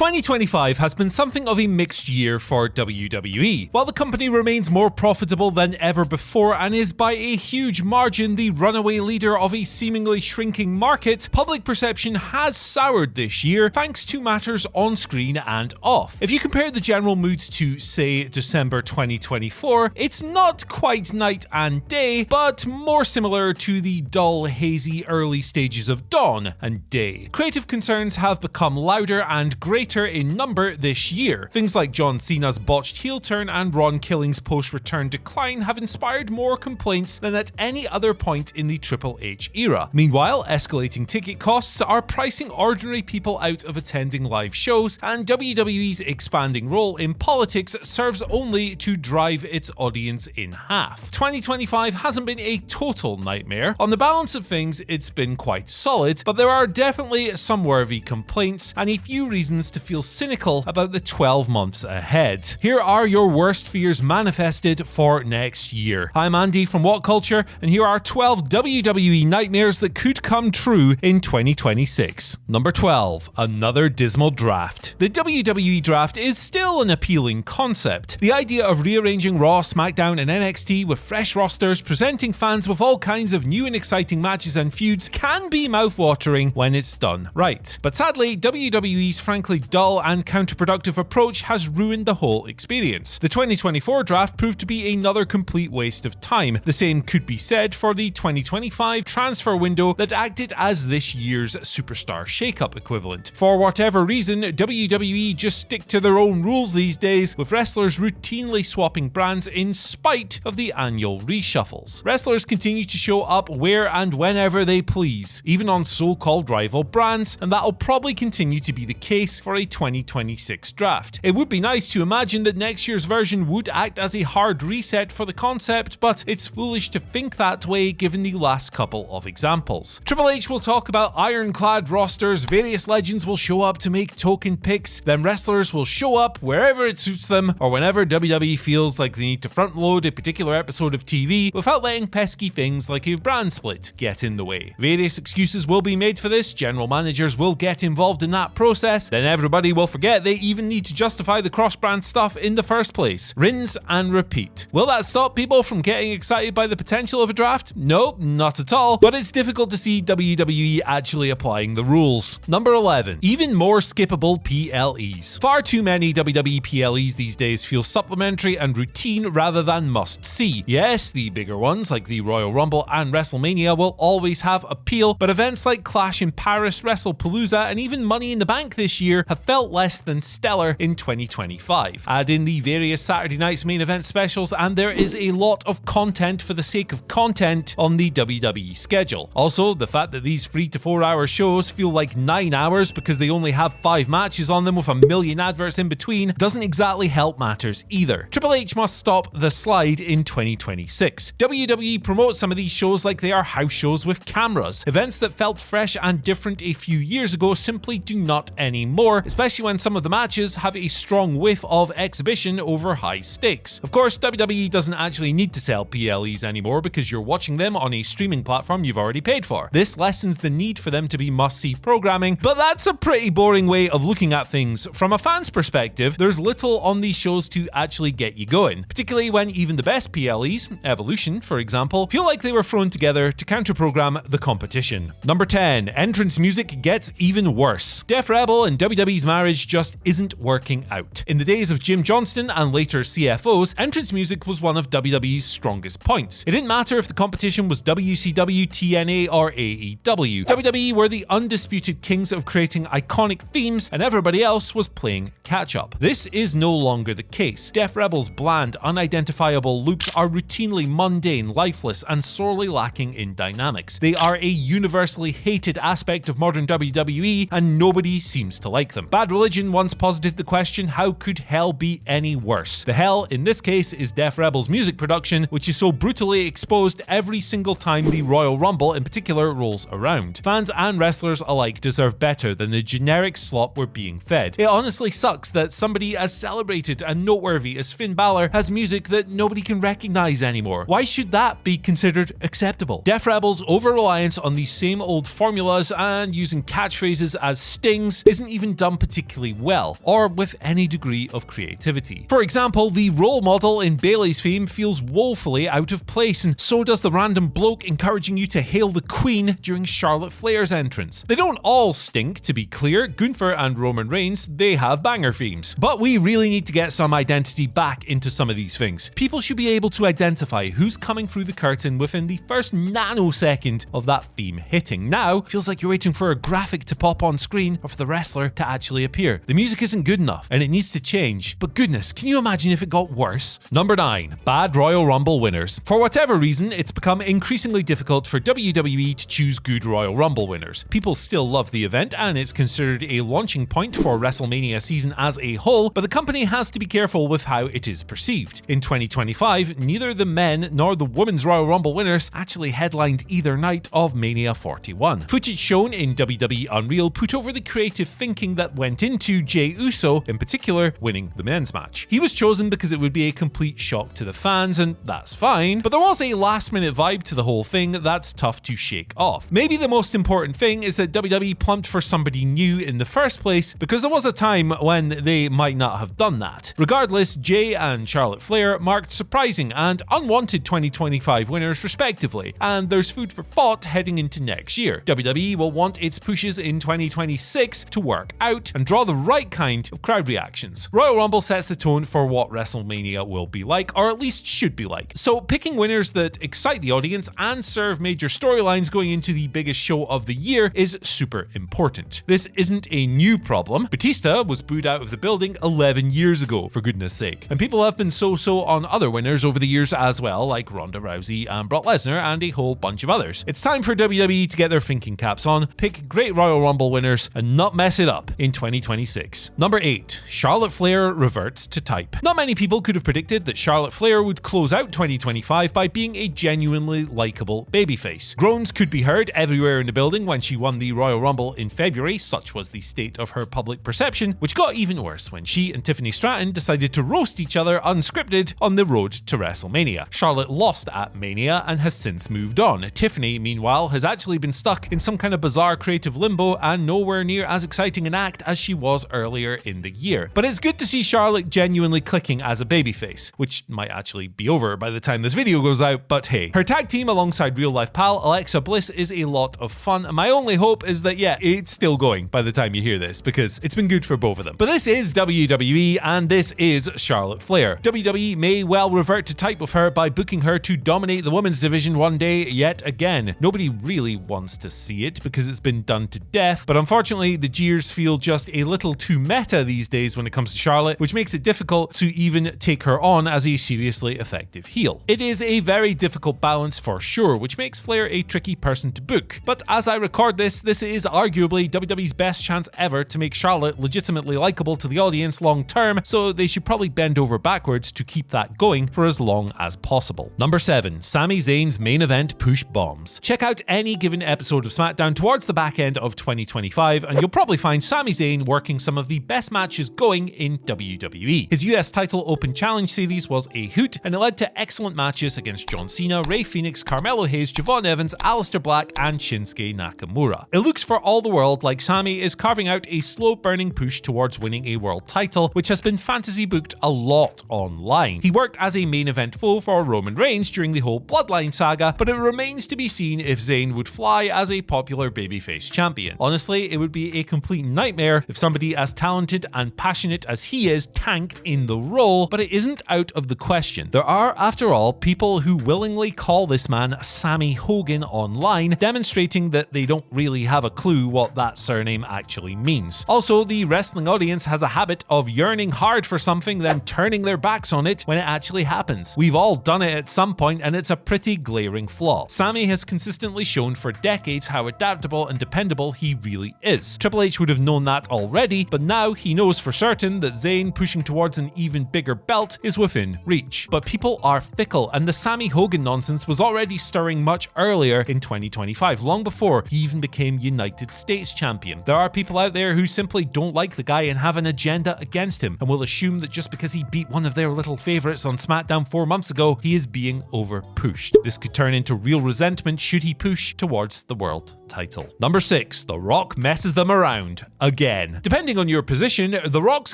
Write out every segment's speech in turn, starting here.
2025 has been something of a mixed year for WWE. While the company remains more profitable than ever before and is by a huge margin the runaway leader of a seemingly shrinking market, public perception has soured this year thanks to matters on screen and off. If you compare the general moods to, say, December 2024, it's not quite night and day, but more similar to the dull, hazy early stages of dawn and day. Creative concerns have become louder and greater in number this year. Things like John Cena's botched heel turn and Ron Killing's post-return decline have inspired more complaints than at any other point in the Triple H era. Meanwhile, escalating ticket costs are pricing ordinary people out of attending live shows, and WWE's expanding role in politics serves only to drive its audience in half. 2025 hasn't been a total nightmare. On the balance of things, it's been quite solid, but there are definitely some worthy complaints and a few reasons to feel cynical about the 12 months ahead. Here are your worst fears manifested for next year. I'm Andy from WhatCulture, and here are 12 WWE nightmares that could come true in 2026. Number 12. Another dismal draft. The WWE draft is still an appealing concept. The idea of rearranging Raw, SmackDown, and NXT with fresh rosters, presenting fans with all kinds of new and exciting matches and feuds can be mouthwatering when it's done right. But sadly, WWE's frankly dull and counterproductive approach has ruined the whole experience. The 2024 draft proved to be another complete waste of time. The same could be said for the 2025 transfer window that acted as this year's superstar shakeup equivalent. For whatever reason, WWE just stick to their own rules these days, with wrestlers routinely swapping brands in spite of the annual reshuffles. Wrestlers continue to show up where and whenever they please, even on so-called rival brands, and that'll probably continue to be the case for a 2026 draft. It would be nice to imagine that next year's version would act as a hard reset for the concept, but it's foolish to think that way given the last couple of examples. Triple H will talk about ironclad rosters, various legends will show up to make token picks, then wrestlers will show up wherever it suits them or whenever WWE feels like they need to front load a particular episode of TV without letting pesky things like a brand split get in the way. Various excuses will be made for this, general managers will get involved in that process, then everybody will forget they even need to justify the cross-brand stuff in the first place. Rinse and repeat. Will that stop people from getting excited by the potential of a draft? No, not at all, but it's difficult to see WWE actually applying the rules. Number 11. Even more skippable PLEs. Far too many WWE PLEs these days feel supplementary and routine rather than must-see. Yes, the bigger ones like the Royal Rumble and WrestleMania will always have appeal, but events like Clash in Paris, WrestlePalooza, and even Money in the Bank this year have felt less than stellar in 2025. Add in the various Saturday night's main event specials and there is a lot of content for the sake of content on the WWE schedule. Also, the fact that these 3 to 4 hour shows feel like 9 hours because they only have 5 matches on them with a million adverts in between doesn't exactly help matters either. Triple H must stop the slide in 2026. WWE promotes some of these shows like they are house shows with cameras. Events that felt fresh and different a few years ago simply do not anymore, especially when some of the matches have a strong whiff of exhibition over high stakes. Of course, WWE doesn't actually need to sell PLEs anymore because you're watching them on a streaming platform you've already paid for. This lessens the need for them to be must-see programming, but that's a pretty boring way of looking at things. From a fan's perspective, there's little on these shows to actually get you going, particularly when even the best PLEs, Evolution for example, feel like they were thrown together to counter-program the competition. Number 10. Entrance music gets even worse. Def Rebel and WWE's marriage just isn't working out. In the days of Jim Johnston and later CFOs, entrance music was one of WWE's strongest points. It didn't matter if the competition was WCW, TNA, or AEW. WWE were the undisputed kings of creating iconic themes, and everybody else was playing catch-up. This is no longer the case. Def Rebel's bland, unidentifiable loops are routinely mundane, lifeless, and sorely lacking in dynamics. They are a universally hated aspect of modern WWE, and nobody seems to like them. Bad Religion once posited the question, how could hell be any worse? The hell, in this case, is Def Rebel's music production, which is so brutally exposed every single time the Royal Rumble in particular rolls around. Fans and wrestlers alike deserve better than the generic slop we're being fed. It honestly sucks that somebody as celebrated and noteworthy as Finn Balor has music that nobody can recognize anymore. Why should that be considered acceptable? Def Rebel's over-reliance on these same old formulas and using catchphrases as stings isn't even done done particularly well, or with any degree of creativity. For example, the role model in Bayley's fame feels woefully out of place, and so does the random bloke encouraging you to hail the Queen during Charlotte Flair's entrance. They don't all stink, to be clear. Gunther and Roman Reigns, they have banger themes. But we really need to get some identity back into some of these things. People should be able to identify who's coming through the curtain within the first nanosecond of that theme hitting. Now, feels like you're waiting for a graphic to pop on screen or for the wrestler to actually appear. The music isn't good enough, and it needs to change. But goodness, can you imagine if it got worse? Number 9. Bad Royal Rumble winners. For whatever reason, it's become increasingly difficult for WWE to choose good Royal Rumble winners. People still love the event, and it's considered a launching point for WrestleMania season as a whole, but the company has to be careful with how it is perceived. In 2025, neither the men nor the women's Royal Rumble winners actually headlined either night of Mania 41. Footage shown in WWE Unreal put over the creative thinking that went into Jey Uso, in particular, winning the men's match. He was chosen because it would be a complete shock to the fans, and that's fine, but there was a last-minute vibe to the whole thing that's tough to shake off. Maybe the most important thing is that WWE plumped for somebody new in the first place, because there was a time when they might not have done that. Regardless, Jey and Charlotte Flair marked surprising and unwanted 2025 winners respectively, and there's food for thought heading into next year. WWE will want its pushes in 2026 to work out and draw the right kind of crowd reactions. Royal Rumble sets the tone for what WrestleMania will be like, or at least should be like. So picking winners that excite the audience and serve major storylines going into the biggest show of the year is super important. This isn't a new problem. Batista was booed out of the building 11 years ago, for goodness sake. And people have been so-so on other winners over the years as well, like Ronda Rousey and Brock Lesnar and a whole bunch of others. It's time for WWE to get their thinking caps on, pick great Royal Rumble winners, and not mess it up in 2026. Number 8. Charlotte Flair reverts to type. Not many people could have predicted that Charlotte Flair would close out 2025 by being a genuinely likable babyface. Groans could be heard everywhere in the building when she won the Royal Rumble in February, such was the state of her public perception, which got even worse when she and Tiffany Stratton decided to roast each other unscripted on the road to WrestleMania. Charlotte lost at Mania and has since moved on. Tiffany, meanwhile, has actually been stuck in some kind of bizarre creative limbo and nowhere near as exciting an act as she was earlier in the year. But it's good to see Charlotte genuinely clicking as a babyface, which might actually be over by the time this video goes out, but hey. Her tag team alongside real-life pal Alexa Bliss is a lot of fun, and my only hope is that, yeah, it's still going by the time you hear this, because it's been good for both of them. But this is WWE, and this is Charlotte Flair. WWE may well revert to type with her by booking her to dominate the women's division one day yet again. Nobody really wants to see it because it's been done to death, but unfortunately the jeers feel just a little too meta these days when it comes to Charlotte, which makes it difficult to even take her on as a seriously effective heel. It is a very difficult balance for sure, which makes Flair a tricky person to book. But as I record this is arguably WWE's best chance ever to make Charlotte legitimately likable to the audience long term, so they should probably bend over backwards to keep that going for as long as possible. Number 7. Sami Zayn's main event push bombs. Check out any given episode of SmackDown towards the back end of 2025 and you'll probably find Sami Zayn working some of the best matches going in WWE. His US title Open Challenge series was a hoot, and it led to excellent matches against John Cena, Rey Fenix, Carmelo Hayes, Javon Evans, Aleister Black, and Shinsuke Nakamura. It looks for all the world like Sami is carving out a slow-burning push towards winning a world title, which has been fantasy booked a lot online. He worked as a main event foe for Roman Reigns during the whole Bloodline saga, but it remains to be seen if Zayn would fly as a popular babyface champion. Honestly, it would be a complete nightmare if somebody as talented and passionate as he is tanked in the role, but it isn't out of the question. There are, after all, people who willingly call this man Sammy Hogan online, demonstrating that they don't really have a clue what that surname actually means. Also, the wrestling audience has a habit of yearning hard for something then turning their backs on it when it actually happens. We've all done it at some point, and it's a pretty glaring flaw. Sami has consistently shown for decades how adaptable and dependable he really is. Triple H would have known that already, but now he knows for certain that Zayn pushing towards an even bigger belt is within reach. But people are fickle, and the Sammy Hogan nonsense was already stirring much earlier in 2025, long before he even became United States champion. There are people out there who simply don't like the guy and have an agenda against him, and will assume that just because he beat one of their little favorites on SmackDown 4 months ago, he is being over-pushed. This could turn into real resentment should he push towards the world title. Number 6. The Rock messes them around. again. Depending on your position, The Rock's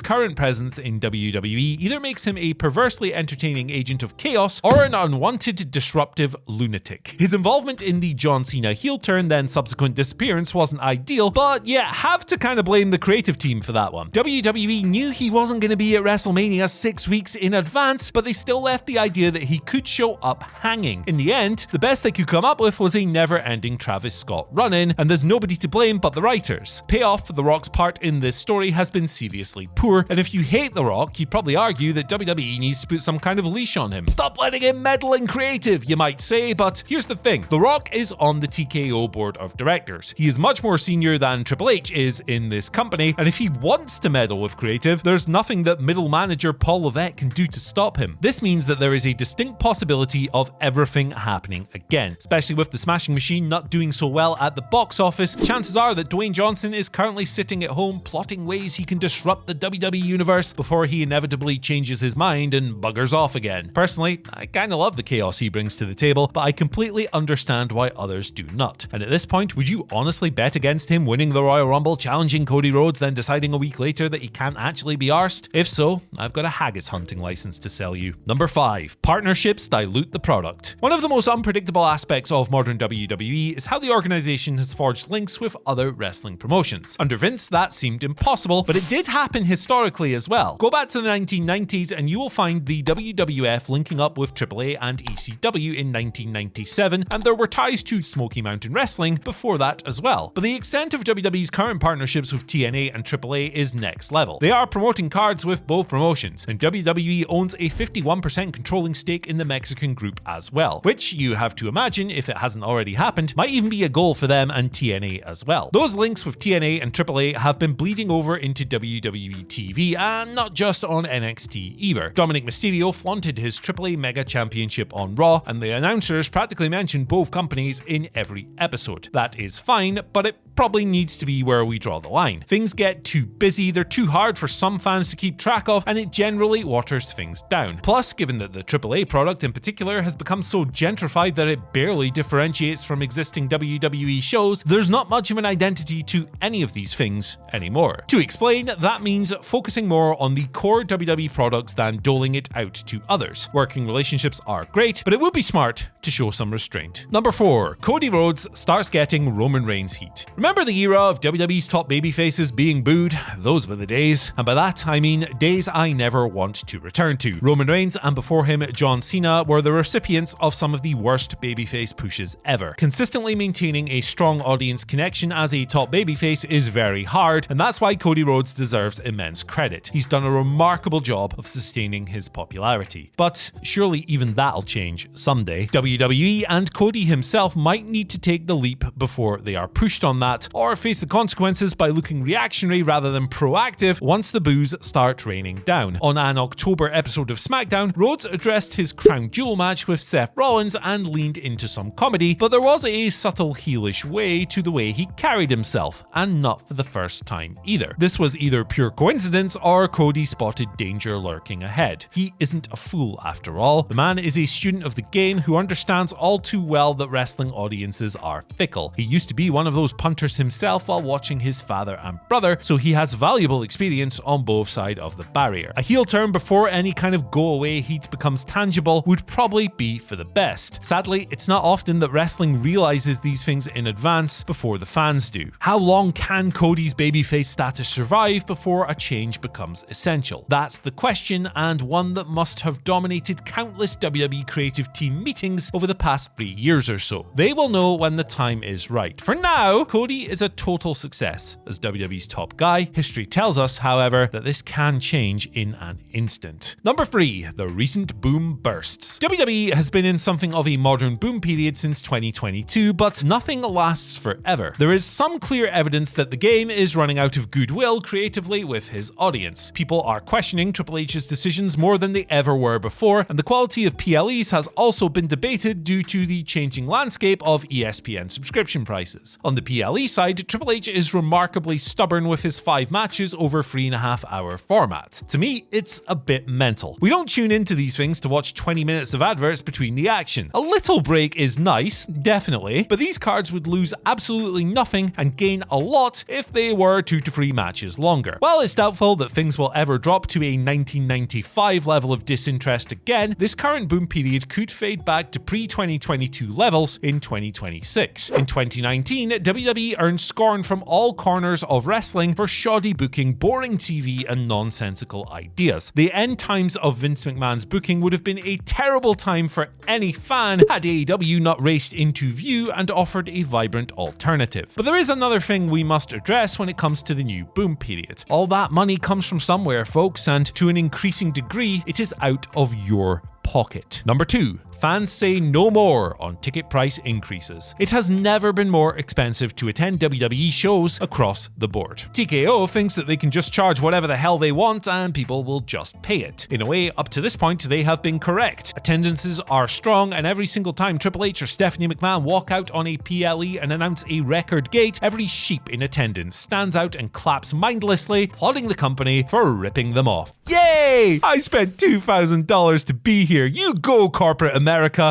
current presence in WWE either makes him a perversely entertaining agent of chaos or an unwanted disruptive lunatic. His involvement in the John Cena heel turn then subsequent disappearance wasn't ideal, but yeah, have to kind of blame the creative team for that one. WWE knew he wasn't going to be at WrestleMania 6 weeks in advance, but they still left the idea that he could show up hanging. In the end, the best they could come up with was a never-ending Travis Scott run-in, and there's nobody to blame but the writers. Payoff for The Rock's part in this story has been seriously poor, and if you hate The Rock, you'd probably argue that WWE needs to put some kind of leash on him. Stop letting him meddle in creative, you might say, but here's the thing. The Rock is on the TKO board of directors. He is much more senior than Triple H is in this company, and if he wants to meddle with creative, there's nothing that middle manager Paul Levesque can do to stop him. This means that there is a distinct possibility of everything happening again, especially with the Smashing Machine not doing so well at the box office. Chances are that Dwayne Johnson is currently sitting at home plotting ways he can disrupt the WWE universe before he inevitably changes his mind and buggers off again. Personally, I kinda love the chaos he brings to the table, but I completely understand why others do not. And at this point, would you honestly bet against him winning the Royal Rumble, challenging Cody Rhodes, then deciding a week later that he can't actually be arsed? If so, I've got a haggis hunting license to sell you. Number 5. Partnerships dilute the product. One of the most unpredictable aspects of modern WWE is how the organization has forged links with other wrestling promotions. Under Vince, that seemed impossible, but it did happen historically as well. Go back to the 1990s and you will find the WWF linking up with AAA and ECW in 1997, and there were ties to Smoky Mountain Wrestling before that as well. But the extent of WWE's current partnerships with TNA and AAA is next level. They are promoting cards with both promotions, and WWE owns a 51% controlling stake in the Mexican group as well, which you have to imagine, if it hasn't already happened, might even be a goal for them and TNA as well. Those links with TNA and AAA have been bleeding over into WWE TV, and not just on NXT either. Dominic Mysterio flaunted his AAA Mega Championship on Raw, and the announcers practically mentioned both companies in every episode. That is fine, but it probably needs to be where we draw the line. Things get too busy, they're too hard for some fans to keep track of, and it generally waters things down. Plus, given that the AAA product in particular has become so gentrified that it barely differentiates from existing WWE shows, there's not much of an identity to any of these things anymore. To explain, that means focusing more on the core WWE products than doling it out to others. Working relationships are great, but it would be smart to show some restraint. Number 4. Cody Rhodes starts getting Roman Reigns heat. Remember the era of WWE's top babyfaces being booed? Those were the days. And by that, I mean days I never want to return to. Roman Reigns and before him John Cena were the recipients of some of the worst babyface pushes ever. Consistently maintaining a strong audience connection as a top babyface is very hard, and that's why Cody Rhodes deserves immense credit. He's done a remarkable job of sustaining his popularity. But surely even that'll change someday. WWE and Cody himself might need to take the leap before they are pushed on that, or face the consequences by looking reactionary rather than proactive once the boos start raining down. On an October episode of SmackDown, Rhodes addressed his crown jewel match with Seth Rollins and leaned into some comedy, but there was a subtle heelish way to the way he carried himself, and not for the first time either. This was either pure coincidence or Cody spotted danger lurking ahead. He isn't a fool after all. The man is a student of the game who understands all too well that wrestling audiences are fickle. He used to be one of those punters himself while watching his father and brother, so he has valuable experience on both sides of the barrier. A heel turn before any kind of go-away heat becomes tangible would probably be for the best. Sadly, it's not often that wrestling realizes these things in advance before the fans do. How long can Cody's babyface status survive before a change becomes essential? That's the question, and one that must have dominated countless WWE creative team meetings over the past 3 years or so. They will know when the time is right. For now, Cody is a total success as WWE's top guy. History tells us, however, that this can change in an instant. Number 3. The recent boom bursts. WWE has been in something of a modern boom period since 2022, but nothing lasts forever. There is some clear evidence that the game is running out of goodwill creatively with his audience. People are questioning Triple H's decisions more than they ever were before, and the quality of PLEs has also been debated due to the changing landscape of ESPN subscription prices. On the PLE side, Triple H is remarkably stubborn with his 5 matches over 3.5-hour format. To me, it's a bit mental. We don't tune into these things to watch 20 minutes of adverts between the action. A little break is nice, definitely, but these cards would lose absolutely nothing and gain a lot if they they were 2 to 3 matches longer. While it's doubtful that things will ever drop to a 1995 level of disinterest again, this current boom period could fade back to pre-2022 levels in 2026. In 2019, WWE earned scorn from all corners of wrestling for shoddy booking, boring TV, and nonsensical ideas. The end times of Vince McMahon's booking would have been a terrible time for any fan had AEW not raced into view and offered a vibrant alternative. But there is another thing we must address when it comes to the new boom period. All that money comes from somewhere, folks, and to an increasing degree, it is out of your pocket. Number 2. Fans say no more on ticket price increases. It has never been more expensive to attend WWE shows across the board. TKO thinks that they can just charge whatever the hell they want and people will just pay it. In a way, up to this point, they have been correct. Attendances are strong, and every single time Triple H or Stephanie McMahon walk out on a PLE and announce a record gate, every sheep in attendance stands out and claps mindlessly, applauding the company for ripping them off. Yay! I spent $2,000 to be here. You go, corporate America.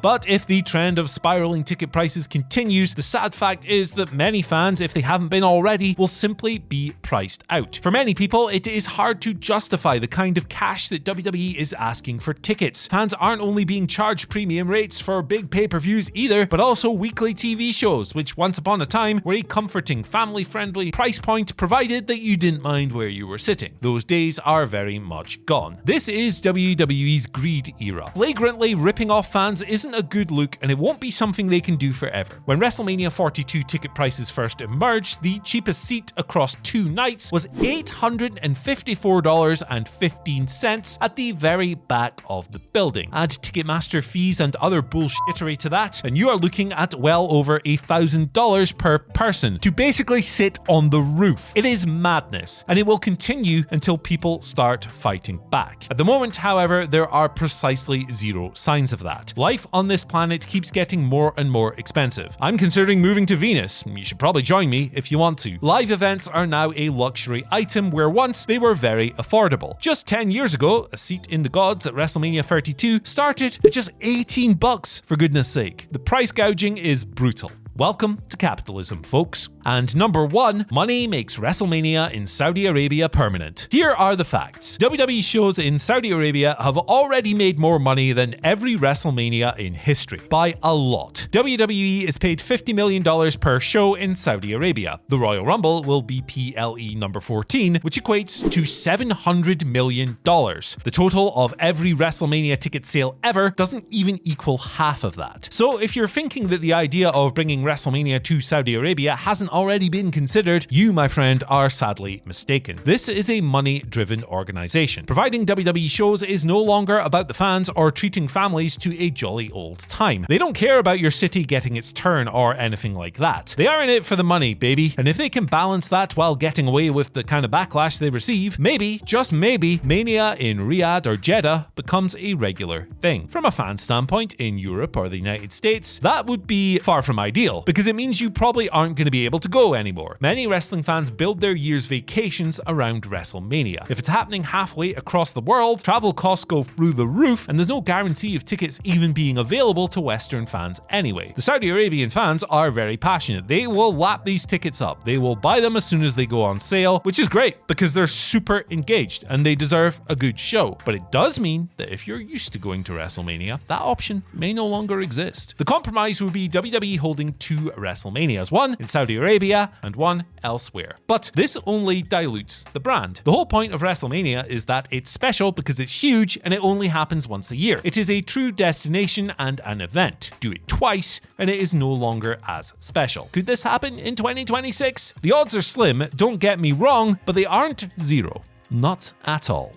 But if the trend of spiraling ticket prices continues, the sad fact is that many fans, if they haven't been already, will simply be priced out. For many people, it is hard to justify the kind of cash that WWE is asking for tickets. Fans aren't only being charged premium rates for big pay-per-views either, but also weekly TV shows, which once upon a time were a comforting, family-friendly price point, provided that you didn't mind where you were sitting. Those days are very much gone. This is WWE's greed era. Flagrantly ripping off fans isn't a good look, and it won't be something they can do forever. When WrestleMania 42 ticket prices first emerged, the cheapest seat across 2 nights was $854.15 at the very back of the building. Add Ticketmaster fees and other bullshittery to that, and you are looking at well over $1,000 per person to basically sit on the roof. It is madness, and it will continue until people start fighting back. At the moment, however, there are precisely zero signs of that. Life on this planet keeps getting more and more expensive. I'm considering moving to Venus. You should probably join me if you want to. Live events are now a luxury item where once they were very affordable. Just 10 years ago, a seat in the gods at WrestleMania 32 started at just $18, for goodness sake. The price gouging is brutal. Welcome to capitalism, folks. And number 1, money makes WrestleMania in Saudi Arabia permanent. Here are the facts. WWE shows in Saudi Arabia have already made more money than every WrestleMania in history, by a lot. WWE is paid $50 million per show in Saudi Arabia. The Royal Rumble will be PLE number 14, which equates to $700 million. The total of every WrestleMania ticket sale ever doesn't even equal half of that. So if you're thinking that the idea of bringing WrestleMania to Saudi Arabia hasn't already been considered, you, my friend, are sadly mistaken. This is a money-driven organization. Providing WWE shows is no longer about the fans or treating families to a jolly old time. They don't care about your city getting its turn or anything like that. They are in it for the money, baby. And if they can balance that while getting away with the kind of backlash they receive, maybe, just maybe, Mania in Riyadh or Jeddah becomes a regular thing. From a fan standpoint, in Europe or the United States, that would be far from ideal, because it means you probably aren't going to be able to go anymore. Many wrestling fans build their year's vacations around WrestleMania. If it's happening halfway across the world, travel costs go through the roof, and there's no guarantee of tickets even being available to Western fans anyway. The Saudi Arabian fans are very passionate. They will lap these tickets up. They will buy them as soon as they go on sale, which is great because they're super engaged and they deserve a good show. But it does mean that if you're used to going to WrestleMania, that option may no longer exist. The compromise would be WWE holding 2 WrestleManias, one in Saudi Arabia and one elsewhere. But this only dilutes the brand. The whole point of WrestleMania is that it's special because it's huge and it only happens once a year. It is a true destination and an event. Do it twice and it is no longer as special. Could this happen in 2026? The odds are slim, don't get me wrong, but they aren't zero. Not at all.